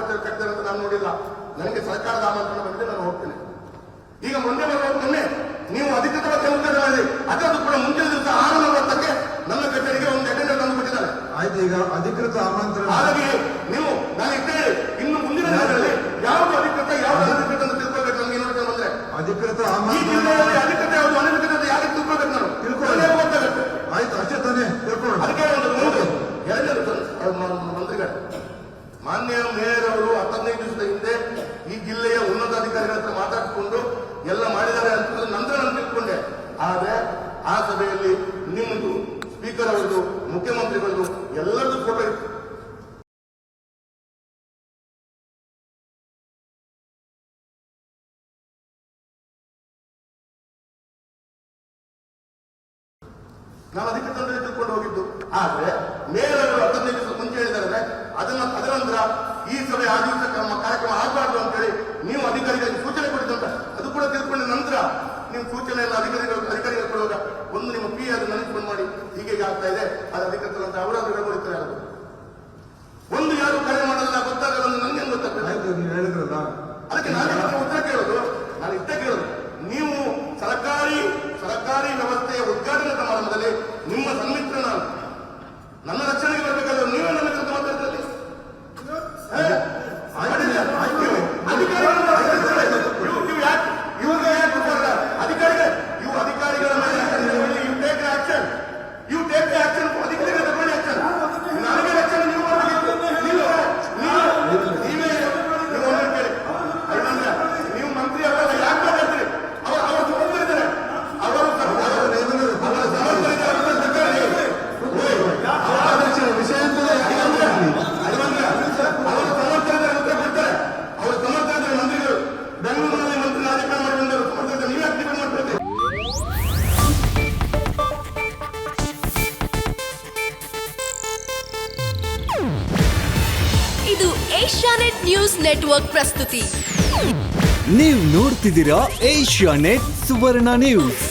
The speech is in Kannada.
ಕಟ್ಟಿದ್ದಾರೆ ಅಂತ ನಾನು ನೋಡಿಲ್ಲ. ನನಗೆ ಸರ್ಕಾರದ ಆಮಂತ್ರಣ ಬಂದಿದೆ, ನಾನು ಹೋಗ್ತೇನೆ. ಈಗ ಮೊನ್ನೆ ನೀವು ಅಧಿಕೃತವಾಗಿ ಉತ್ತರ ಮಾಡಿ ಅದರದ್ದು ಕೂಡ ಮುಂಚಿನ ದಿವಸ 6:40ಕ್ಕೆ ನನ್ನ ಕಚೇರಿಗೆ ಒಂದು ಅಟೆಂಡರ್ ತಂದು ಬಿಟ್ಟಿದ್ದಾರೆ. ಆಯ್ತು, ಈಗ ಅಧಿಕೃತ ಆಮಂತ್ರಣ. ಹಾಗಾಗಿ ನೀವು ನಾನು ಇದ್ದೇನೆ. ಇನ್ನು ಮುಂದಿನ ದಿನಗಳಲ್ಲಿ ಯಾವುದು ಅಧಿಕೃತ ಯಾವುದು ಅನಧಿಕೃತ ಅಂತ ತಿಳ್ಕೊಳ್ಬೇಕು. ನನಗೆ ಇನ್ನೊಂದು ಬಂದ್ರೆ ಅಧಿಕೃತ ಅಧಿಕೃತ ಯಾವುದು ಅನಧಿಕೃತ ಯಾರಿಗೆ ತಿಳ್ಕೊಳ್ಬೇಕು. ನಾನು ತಿಳ್ಕೊಳ್ಳಿ. ಆಯ್ತು, ಅಷ್ಟೇ ತಾನೇ ತಿಳ್ಕೊಳ್ಳಿ. ಅದಕ್ಕೆ ಎರಡನೇ ಮಂತ್ರಿಗಳು ಮಾನ್ಯ ಮೇಯರ್ ಅವರು 15 ದಿವಸದ ಹಿಂದೆ ಈ ಜಿಲ್ಲೆಯ ಉನ್ನತಾಧಿಕಾರಿಗಳ ಹತ್ರ ಮಾತಾಡಿಕೊಂಡು ಎಲ್ಲ ಮಾಡಿದ್ದಾರೆ ಅಂತ ನಂತರ ನಾನು ತಿಳ್ಕೊಂಡೆ. ಆದ್ರೆ ಆ ಸಭೆಯಲ್ಲಿ ನಿಮ್ಮದು, ಸ್ಪೀಕರ್ ಅವರದು, ಮುಖ್ಯಮಂತ್ರಿಗಳದು ಎಲ್ಲರದ್ದು ಫೋಟೋ ಇತ್ತು. ನಾನು ಅದಕ್ಕೆ ತಂದ್ರೆ ತಿಳ್ಕೊಂಡು ಹೋಗಿದ್ದು. ಆದ್ರೆ ಮೇಯರ್ ಅವರು 15 ದಿವಸ ಮುಂಚೆ ಹೇಳಿದ್ದಾರೆ ಅದರ ನಂತರ ಈ ಸಭೆ ಆ ದಿವಸ ಕಾರ್ಯಕ್ರಮ ಆಗಬಾರ್ದು ಅಂತ ಹೇಳಿ ನೀವು ಅಧಿಕಾರಿಗಳಿಗೆ ಸೂಚನೆ ಕೊಟ್ಟಿದ್ದಂತ ಅದು ಕೂಡ ತಿಳ್ಕೊಂಡ ನಂತರ ನೀವು ಸೂಚನೆಯನ್ನು ಅಧಿಕಾರಿಗಳು ಕೊಡುವಾಗ ಒಂದು ನಿಮ್ಮ ಪಿ ಅದನ್ನು ಅನೌನ್ಸ್ಮೆಂಟ್ ಮಾಡಿ ಹೀಗೆ ಆಗ್ತಾ ಇದೆ ಅದು ಅಧಿಕೃತ ಅಂತ ಅವರಾದ್ರೂ ಹೇಳ್ಕೊಳ್ತಾರೆ. ಅದು ಒಂದು ಯಾರು ಕರೆ ಮಾಡಲ್ಲ ಗೊತ್ತಾಗಲ್ಲ ನನಗೆ ಗೊತ್ತಾಗ್ತದೆ. ನೀವು ಹೇಳಿದ್ರಲ್ಲ, ಅದಕ್ಕೆ ನಾನು ಉತ್ತರ ಕೇಳೋದು, ನಾನು ಇಷ್ಟೇ ಕೇಳೋದು, ನೀವು ಸರ್ಕಾರಿ ವ್ಯವಸ್ಥೆಯ ಉದ್ಘಾಟನಾ ಸಮಾರಂಭದಲ್ಲಿ ನಿಮ್ಮ ಸನ್ಮಿತ್ರ ನಾನು ನನ್ನ ರಕ್ಷಣೆಗೆ ಬರಬೇಕಾದ್ರೆ ನೀವೇ ನನ್ನ ಜೊತೆ ಮಾತಾಡ್ತಾರೆ. ಅಧಿಕಾರಿಗಳ ಮೇಲೆ ಯು ಟೇಕ್ ಆಕ್ಷನ್, ಅಧಿಕಾರಿಗಳ ತಗೊಳ್ಳಿ ಆಕ್ಷನ್. ನನಗೆ ರಕ್ಷಣೆ ನೀವು ಮಾಡಬೇಕಿತ್ತು. ನೀವೇ ಕೇಳಿ ನೀವು ಮಂತ್ರಿ ಅವರೆಲ್ಲ ಯಾಕೆ ಮಾತಾಡ್ತೀರಿ? ಅವರು ಸಮರ್ಥರಿದ್ದಾರೆ, ಅವರು ಇದು ಏಷ್ಯಾನೆಟ್ ನ್ಯೂಸ್ ನೆಟ್ವರ್ಕ್ ಪ್ರಸ್ತುತಿ. ನೀವು ನೋಡ್ತಿದ್ದೀರಾ ಏಷ್ಯಾನೆಟ್ ಸುವರ್ಣ ನ್ಯೂಸ್.